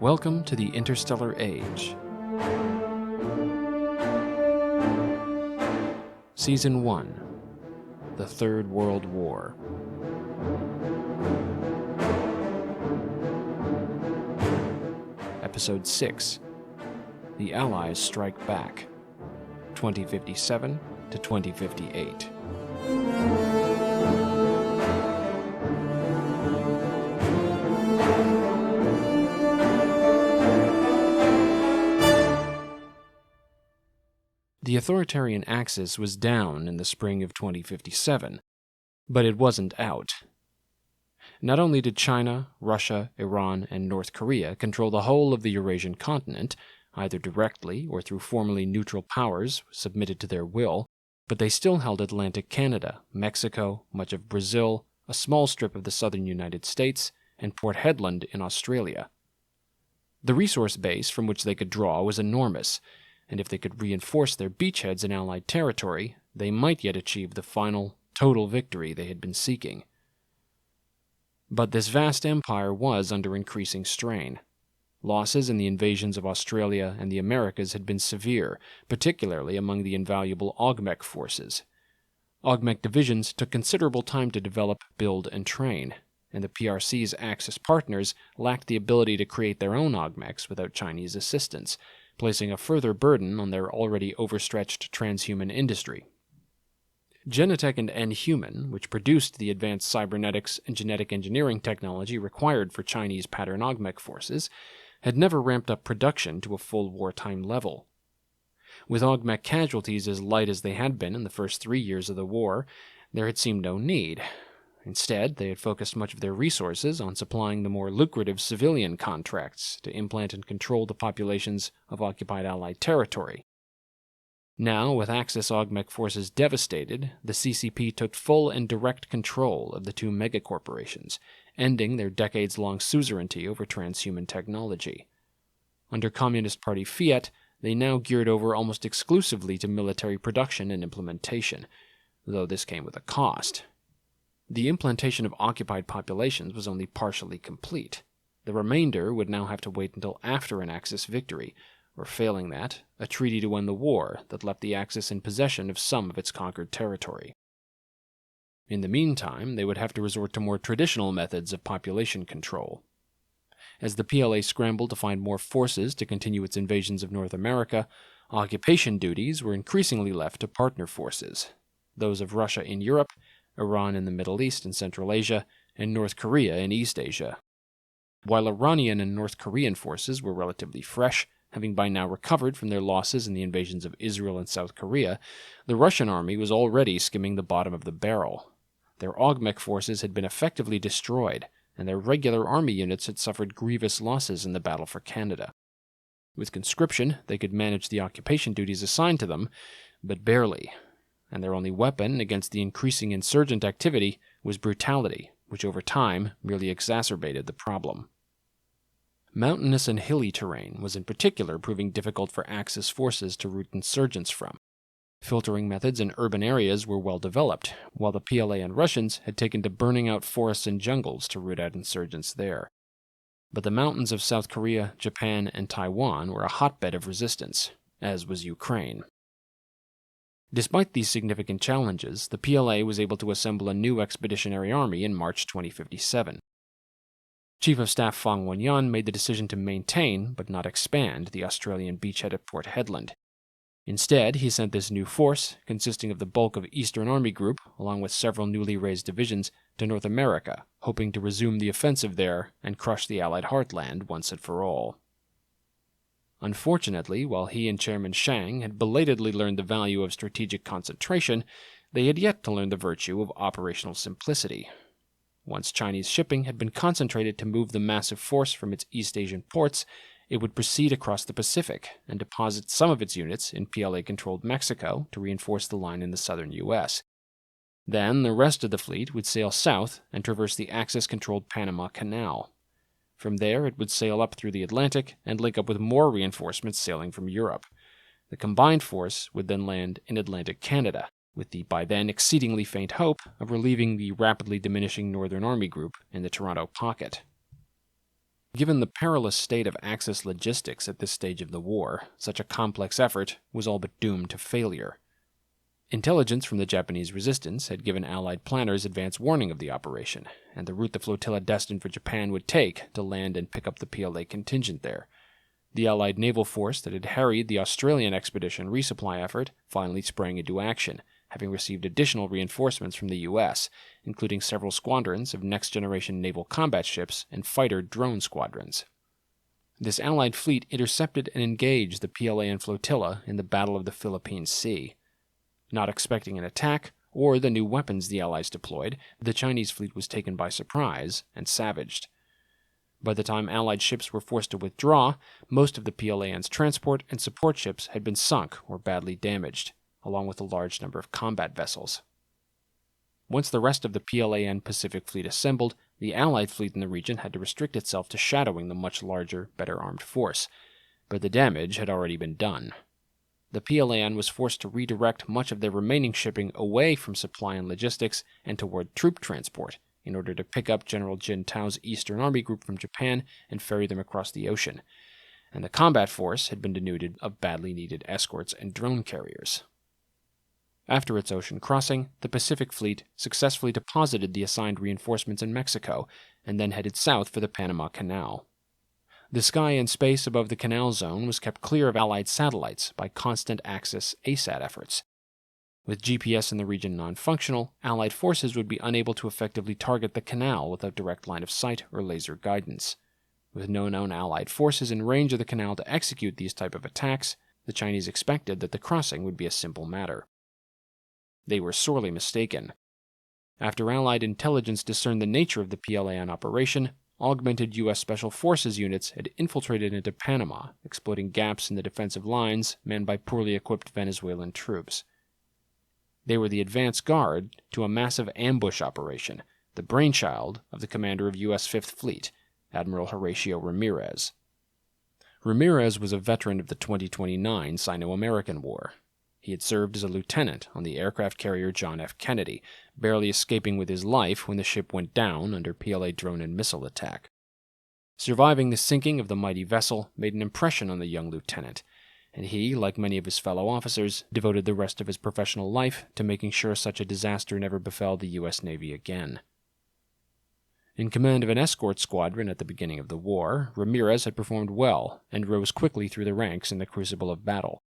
Welcome to the Interstellar Age. Season 1, The Third World War. Episode 6, The Allies Strike Back, 2057 to 2058. The Authoritarian Axis was down in the spring of 2057, but it wasn't out. Not only did China, Russia, Iran, and North Korea control the whole of the Eurasian continent, either directly or through formerly neutral powers submitted to their will, but they still held Atlantic Canada, Mexico, much of Brazil, a small strip of the southern United States, and Port Hedland in Australia. The resource base from which they could draw was enormous, and if they could reinforce their beachheads in Allied territory, they might yet achieve the final, total victory they had been seeking. But this vast empire was under increasing strain. Losses in the invasions of Australia and the Americas had been severe, particularly among the invaluable augmech forces. Augmech divisions took considerable time to develop, build, and train, and the PRC's Axis partners lacked the ability to create their own augmechs without Chinese assistance, placing a further burden on their already overstretched transhuman industry. Genetech and N-Human, which produced the advanced cybernetics and genetic engineering technology required for Chinese pattern augmech forces, had never ramped up production to a full wartime level. With augmech casualties as light as they had been in the first 3 years of the war, there had seemed no need. Instead, they had focused much of their resources on supplying the more lucrative civilian contracts to implant and control the populations of occupied Allied territory. Now, with Axis augmech forces devastated, the CCP took full and direct control of the two megacorporations, ending their decades-long suzerainty over transhuman technology. Under Communist Party fiat, they now geared over almost exclusively to military production and implementation, though this came with a cost. The implantation of occupied populations was only partially complete. The remainder would now have to wait until after an Axis victory, or failing that, a treaty to end the war that left the Axis in possession of some of its conquered territory. In the meantime, they would have to resort to more traditional methods of population control. As the PLA scrambled to find more forces to continue its invasions of North America, occupation duties were increasingly left to partner forces, those of Russia in Europe, Iran in the Middle East and Central Asia, and North Korea in East Asia. While Iranian and North Korean forces were relatively fresh, having by now recovered from their losses in the invasions of Israel and South Korea, the Russian army was already skimming the bottom of the barrel. Their augmech forces had been effectively destroyed, and their regular army units had suffered grievous losses in the battle for Canada. With conscription, they could manage the occupation duties assigned to them, but barely, and their only weapon against the increasing insurgent activity was brutality, which over time merely exacerbated the problem. Mountainous and hilly terrain was in particular proving difficult for Axis forces to rout insurgents from. Filtering methods in urban areas were well developed, while the PLA and Russians had taken to burning out forests and jungles to root out insurgents there. But the mountains of South Korea, Japan, and Taiwan were a hotbed of resistance, as was Ukraine. Despite these significant challenges, the PLA was able to assemble a new expeditionary army in March 2057. Chief of Staff Fang Wenyan made the decision to maintain, but not expand, the Australian beachhead at Port Hedland. Instead, he sent this new force, consisting of the bulk of Eastern Army Group, along with several newly raised divisions, to North America, hoping to resume the offensive there and crush the Allied heartland once and for all. Unfortunately, while he and Chairman Shang had belatedly learned the value of strategic concentration, they had yet to learn the virtue of operational simplicity. Once Chinese shipping had been concentrated to move the massive force from its East Asian ports, it would proceed across the Pacific and deposit some of its units in PLA-controlled Mexico to reinforce the line in the southern U.S. Then the rest of the fleet would sail south and traverse the Axis-controlled Panama Canal. From there, it would sail up through the Atlantic and link up with more reinforcements sailing from Europe. The combined force would then land in Atlantic Canada, with the by then exceedingly faint hope of relieving the rapidly diminishing Northern Army Group in the Toronto pocket. Given the perilous state of Axis logistics at this stage of the war, such a complex effort was all but doomed to failure. Intelligence from the Japanese resistance had given Allied planners advance warning of the operation, and the route the flotilla destined for Japan would take to land and pick up the PLA contingent there. The Allied naval force that had harried the Australian expedition resupply effort finally sprang into action, having received additional reinforcements from the U.S., including several squadrons of next-generation naval combat ships and fighter drone squadrons. This Allied fleet intercepted and engaged the PLAN flotilla in the Battle of the Philippine Sea. Not expecting an attack, or the new weapons the Allies deployed, the Chinese fleet was taken by surprise and savaged. By the time Allied ships were forced to withdraw, most of the PLAN's transport and support ships had been sunk or badly damaged, along with a large number of combat vessels. Once the rest of the PLAN Pacific Fleet assembled, the Allied fleet in the region had to restrict itself to shadowing the much larger, better-armed force, but the damage had already been done. The PLAN was forced to redirect much of their remaining shipping away from supply and logistics and toward troop transport in order to pick up General Jin Tao's Eastern Army Group from Japan and ferry them across the ocean, and the combat force had been denuded of badly needed escorts and drone carriers. After its ocean crossing, the Pacific Fleet successfully deposited the assigned reinforcements in Mexico and then headed south for the Panama Canal. The sky and space above the canal zone was kept clear of Allied satellites by constant Axis ASAT efforts. With GPS in the region non-functional, Allied forces would be unable to effectively target the canal without direct line of sight or laser guidance. With no known Allied forces in range of the canal to execute these type of attacks, the Chinese expected that the crossing would be a simple matter. They were sorely mistaken. After Allied intelligence discerned the nature of the PLAN operation, augmented U.S. Special Forces units had infiltrated into Panama, exploiting gaps in the defensive lines manned by poorly equipped Venezuelan troops. They were the advance guard to a massive ambush operation, the brainchild of the commander of U.S. Fifth Fleet, Admiral Horatio Ramirez. Ramirez was a veteran of the 2029 Sino-American War. He had served as a lieutenant on the aircraft carrier John F. Kennedy, barely escaping with his life when the ship went down under PLA drone and missile attack. Surviving the sinking of the mighty vessel made an impression on the young lieutenant, and he, like many of his fellow officers, devoted the rest of his professional life to making sure such a disaster never befell the U.S. Navy again. In command of an escort squadron at the beginning of the war, Ramirez had performed well and rose quickly through the ranks in the crucible of battle.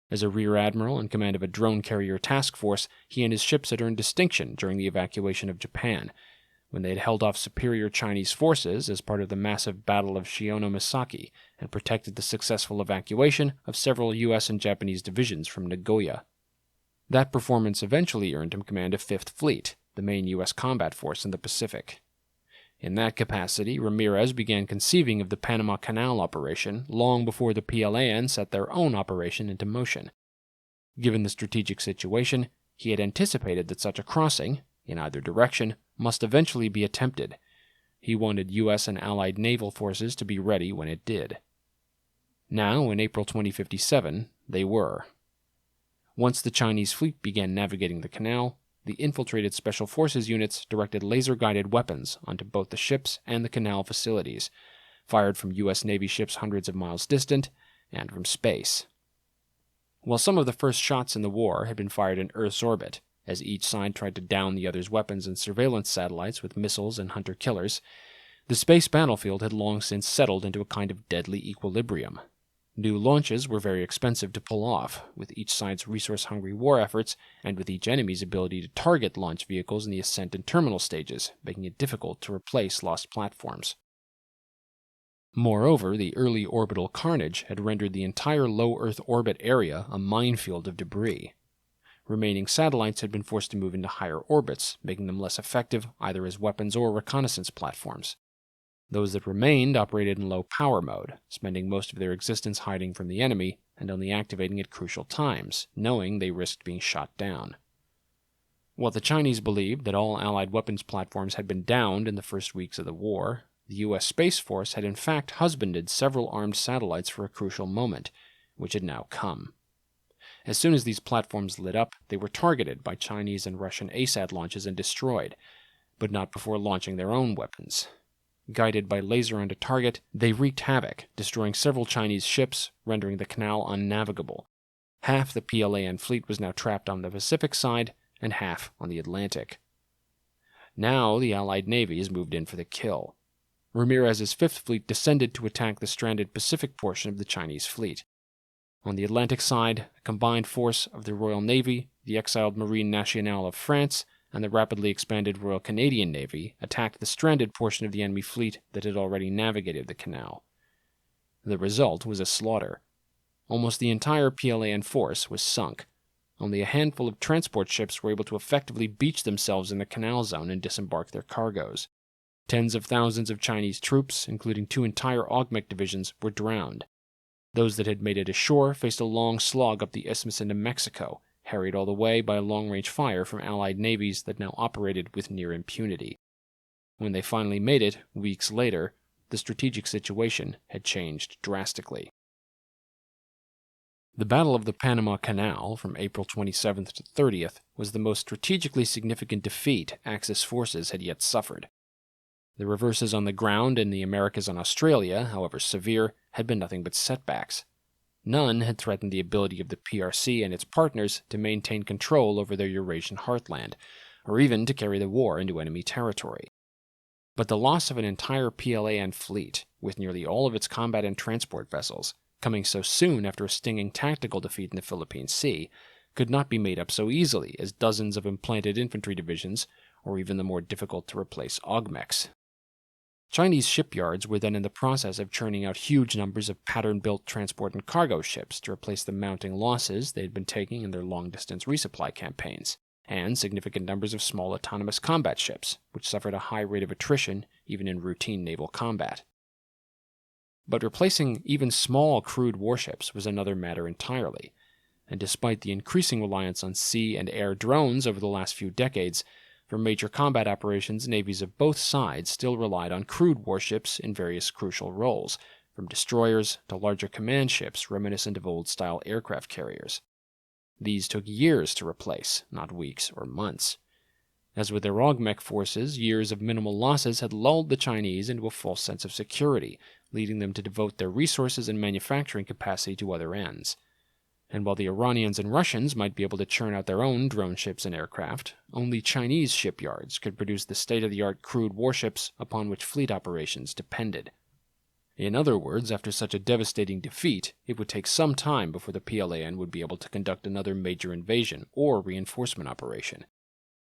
As a rear admiral in command of a drone carrier task force, he and his ships had earned distinction during the evacuation of Japan, when they had held off superior Chinese forces as part of the massive Battle of Shionomisaki and protected the successful evacuation of several U.S. and Japanese divisions from Nagoya. That performance eventually earned him command of Fifth Fleet, the main U.S. combat force in the Pacific. In that capacity, Ramirez began conceiving of the Panama Canal operation long before the PLAN set their own operation into motion. Given the strategic situation, he had anticipated that such a crossing, in either direction, must eventually be attempted. He wanted U.S. and Allied naval forces to be ready when it did. Now, in April 2057, they were. Once the Chinese fleet began navigating the canal, the infiltrated Special Forces units directed laser-guided weapons onto both the ships and the canal facilities, fired from U.S. Navy ships hundreds of miles distant and from space. While some of the first shots in the war had been fired in Earth's orbit, as each side tried to down the other's weapons and surveillance satellites with missiles and hunter-killers, the space battlefield had long since settled into a kind of deadly equilibrium. New launches were very expensive to pull off, with each side's resource-hungry war efforts and with each enemy's ability to target launch vehicles in the ascent and terminal stages, making it difficult to replace lost platforms. Moreover, the early orbital carnage had rendered the entire low Earth orbit area a minefield of debris. Remaining satellites had been forced to move into higher orbits, making them less effective either as weapons or reconnaissance platforms. Those that remained operated in low power mode, spending most of their existence hiding from the enemy and only activating at crucial times, knowing they risked being shot down. While the Chinese believed that all Allied weapons platforms had been downed in the first weeks of the war, the U.S. Space Force had in fact husbanded several armed satellites for a crucial moment, which had now come. As soon as these platforms lit up, they were targeted by Chinese and Russian ASAT launches and destroyed, but not before launching their own weapons. Guided by laser on a target, they wreaked havoc, destroying several Chinese ships, rendering the canal unnavigable. Half the PLAN fleet was now trapped on the Pacific side, and half on the Atlantic. Now the Allied navies moved in for the kill. Ramirez's Fifth Fleet descended to attack the stranded Pacific portion of the Chinese fleet. On the Atlantic side, a combined force of the Royal Navy, the exiled Marine Nationale of France, and the rapidly expanded Royal Canadian Navy attacked the stranded portion of the enemy fleet that had already navigated the canal. The result was a slaughter. Almost the entire PLAN force was sunk. Only a handful of transport ships were able to effectively beach themselves in the canal zone and disembark their cargoes. Tens of thousands of Chinese troops, including 2 entire augmech divisions, were drowned. Those that had made it ashore faced a long slog up the isthmus into Mexico, harried all the way by a long-range fire from Allied navies that now operated with near impunity. When they finally made it, weeks later, the strategic situation had changed drastically. The Battle of the Panama Canal, from April 27th to 30th, was the most strategically significant defeat Axis forces had yet suffered. The reverses on the ground in the Americas and Australia, however severe, had been nothing but setbacks. None had threatened the ability of the PRC and its partners to maintain control over their Eurasian heartland, or even to carry the war into enemy territory. But the loss of an entire PLAN fleet, with nearly all of its combat and transport vessels, coming so soon after a stinging tactical defeat in the Philippine Sea, could not be made up so easily as dozens of implanted infantry divisions, or even the more difficult-to-replace augmechs. Chinese shipyards were then in the process of churning out huge numbers of pattern-built transport and cargo ships to replace the mounting losses they had been taking in their long-distance resupply campaigns, and significant numbers of small autonomous combat ships, which suffered a high rate of attrition even in routine naval combat. But replacing even small crude warships was another matter entirely, and despite the increasing reliance on sea and air drones over the last few decades, for major combat operations, navies of both sides still relied on crude warships in various crucial roles, from destroyers to larger command ships reminiscent of old-style aircraft carriers. These took years to replace, not weeks or months. As with their augmech forces, years of minimal losses had lulled the Chinese into a false sense of security, leading them to devote their resources and manufacturing capacity to other ends. And while the Iranians and Russians might be able to churn out their own drone ships and aircraft, only Chinese shipyards could produce the state-of-the-art crude warships upon which fleet operations depended. In other words, after such a devastating defeat, it would take some time before the PLAN would be able to conduct another major invasion or reinforcement operation.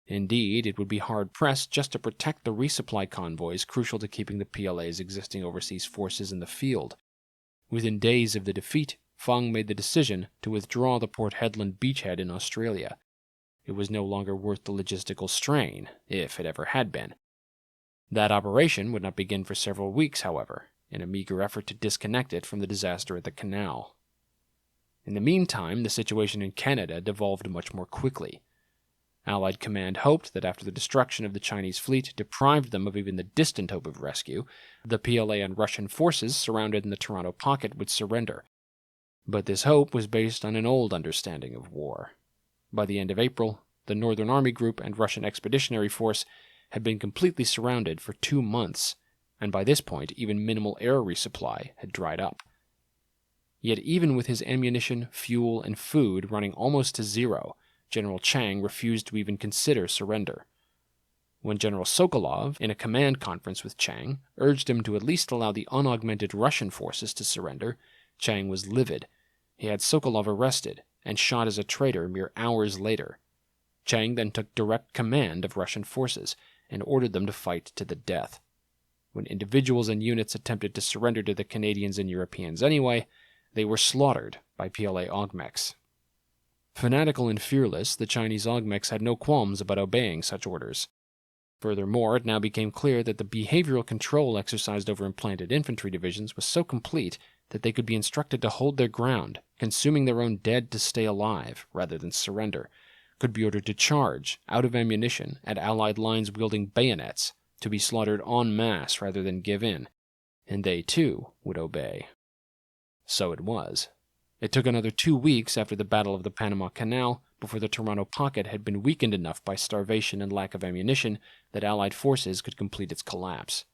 Indeed, it would be hard-pressed just to protect the resupply convoys crucial to keeping the PLA's existing overseas forces in the field. Within days of the defeat, Feng made the decision to withdraw the Port Hedland beachhead in Australia. It was no longer worth the logistical strain, if it ever had been. That operation would not begin for several weeks, however, in a meager effort to disconnect it from the disaster at the canal. In the meantime, the situation in Canada devolved much more quickly. Allied command hoped that after the destruction of the Chinese fleet deprived them of even the distant hope of rescue, the PLA and Russian forces surrounded in the Toronto pocket would surrender. But this hope was based on an old understanding of war. By the end of April, the Northern Army Group and Russian Expeditionary Force had been completely surrounded for 2 months, and by this point even minimal air resupply had dried up. Yet even with his ammunition, fuel, and food running almost to zero, General Chang refused to even consider surrender. When General Sokolov, in a command conference with Chang, urged him to at least allow the unaugmented Russian forces to surrender, Chang was livid. He had Sokolov arrested and shot as a traitor mere hours later. Chang then took direct command of Russian forces and ordered them to fight to the death. When individuals and units attempted to surrender to the Canadians and Europeans anyway, they were slaughtered by PLA augmechs. Fanatical and fearless, the Chinese augmechs had no qualms about obeying such orders. Furthermore, it now became clear that the behavioral control exercised over implanted infantry divisions was so complete that they could be instructed to hold their ground, consuming their own dead to stay alive rather than surrender, could be ordered to charge, out of ammunition, at Allied lines wielding bayonets, to be slaughtered en masse rather than give in, and they too would obey. So it was. It took another 2 weeks after the Battle of the Panama Canal before the Toronto pocket had been weakened enough by starvation and lack of ammunition that Allied forces could complete its collapse.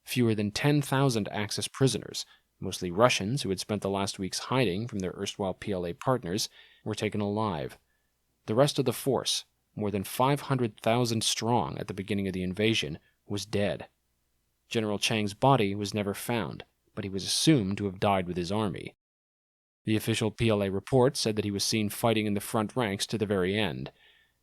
fewer than 10,000 Axis prisoners, mostly Russians who had spent the last weeks hiding from their erstwhile PLA partners, were taken alive. The rest of the force, more than 500,000 strong at the beginning of the invasion, was dead. General Chang's body was never found, but he was assumed to have died with his army. The official PLA report said that he was seen fighting in the front ranks to the very end,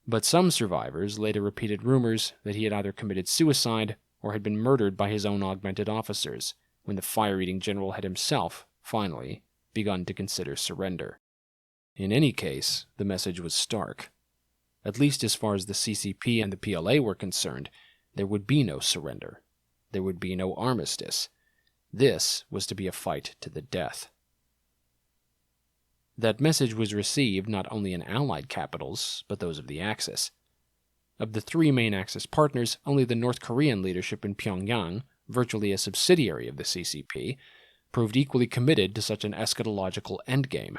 but some survivors later repeated rumors that he had either committed suicide or had been murdered by his own augmented officers, when the fire-eating general had himself, finally, begun to consider surrender. In any case, the message was stark. At least as far as the CCP and the PLA were concerned, there would be no surrender. There would be no armistice. This was to be a fight to the death. That message was received not only in Allied capitals, but those of the Axis. Of the three main Axis partners, only the North Korean leadership in Pyongyang, virtually a subsidiary of the CCP, proved equally committed to such an eschatological endgame.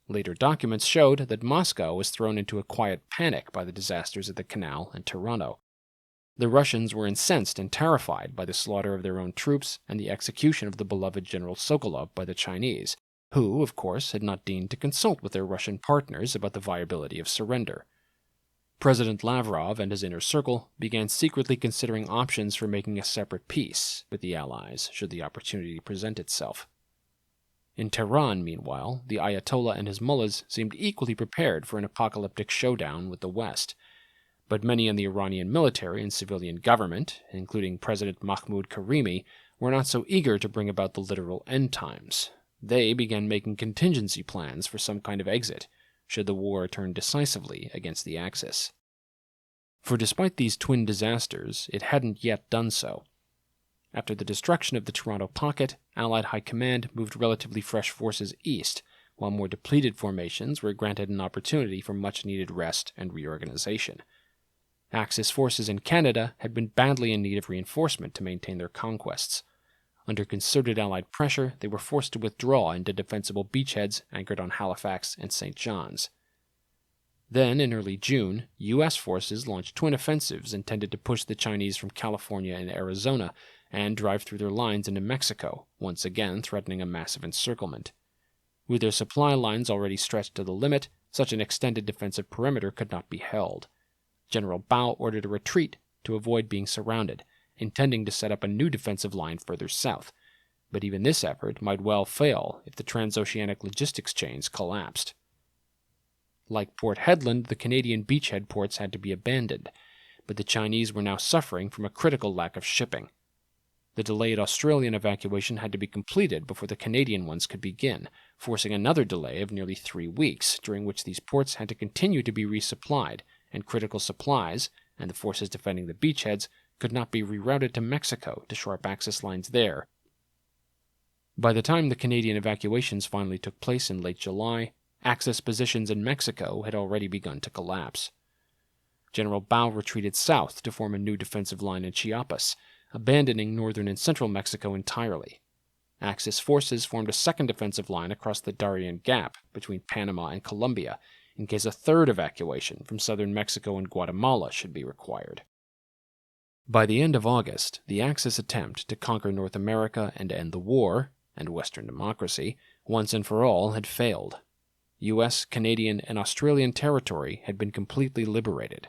Later documents showed that Moscow was thrown into a quiet panic by the disasters at the Canal and Toronto. The Russians were incensed and terrified by the slaughter of their own troops and the execution of the beloved General Sokolov by the Chinese, who, of course, had not deigned to consult with their Russian partners about the viability of surrender. President Lavrov and his inner circle began secretly considering options for making a separate peace with the Allies should the opportunity present itself. In Tehran, meanwhile, the Ayatollah and his mullahs seemed equally prepared for an apocalyptic showdown with the West, but many in the Iranian military and civilian government, including President Mahmoud Karimi, were not so eager to bring about the literal end times. They began making contingency plans for some kind of exit, should the war turn decisively against the Axis. For despite these twin disasters, it hadn't yet done so. After the destruction of the Toronto Pocket, Allied High Command moved relatively fresh forces east, while more depleted formations were granted an opportunity for much-needed rest and reorganization. Axis forces in Canada had been badly in need of reinforcement to maintain their conquests. Under concerted Allied pressure, they were forced to withdraw into defensible beachheads anchored on Halifax and St. John's. Then, in early June, U.S. forces launched twin offensives intended to push the Chinese from California and Arizona and drive through their lines into Mexico, once again threatening a massive encirclement. With their supply lines already stretched to the limit, such an extended defensive perimeter could not be held. General Bao ordered a retreat to avoid being surrounded, intending to set up a new defensive line further south, but even this effort might well fail if the transoceanic logistics chains collapsed. Like Port Hedland, the Canadian beachhead ports had to be abandoned, but the Chinese were now suffering from a critical lack of shipping. The delayed Australian evacuation had to be completed before the Canadian ones could begin, forcing another delay of nearly 3 weeks, during which these ports had to continue to be resupplied, and critical supplies, and the forces defending the beachheads, could not be rerouted to Mexico to shore up access lines there. By the time the Canadian evacuations finally took place in late July, Axis positions in Mexico had already begun to collapse. General Bao retreated south to form a new defensive line in Chiapas, abandoning northern and central Mexico entirely. Axis forces formed a second defensive line across the Darien Gap between Panama and Colombia, in case a third evacuation from southern Mexico and Guatemala should be required. By the end of August, the Axis attempt to conquer North America and end the war, and Western democracy, once and for all had failed. U.S., Canadian, and Australian territory had been completely liberated.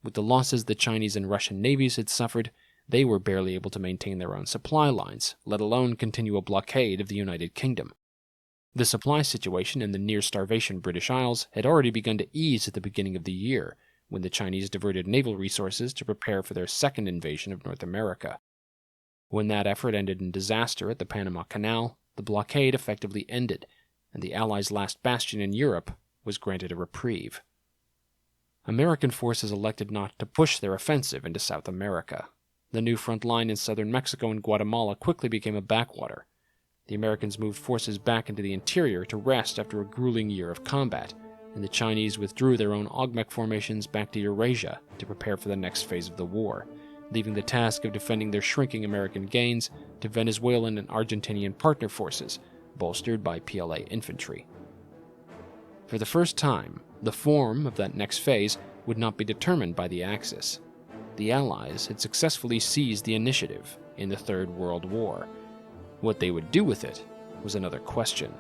With the losses the Chinese and Russian navies had suffered, they were barely able to maintain their own supply lines, let alone continue a blockade of the United Kingdom. The supply situation in the near-starvation British Isles had already begun to ease at the beginning of the year, when the Chinese diverted naval resources to prepare for their second invasion of North America. When that effort ended in disaster at the Panama Canal, the blockade effectively ended, and the Allies' last bastion in Europe was granted a reprieve. American forces elected not to push their offensive into South America. The new front line in southern Mexico and Guatemala quickly became a backwater. The Americans moved forces back into the interior to rest after a grueling year of combat, and the Chinese withdrew their own augmech formations back to Eurasia to prepare for the next phase of the war, leaving the task of defending their shrinking American gains to Venezuelan and Argentinian partner forces, bolstered by PLA infantry. For the first time, the form of that next phase would not be determined by the Axis. The Allies had successfully seized the initiative, in the Third World War. What they would do with it was another question.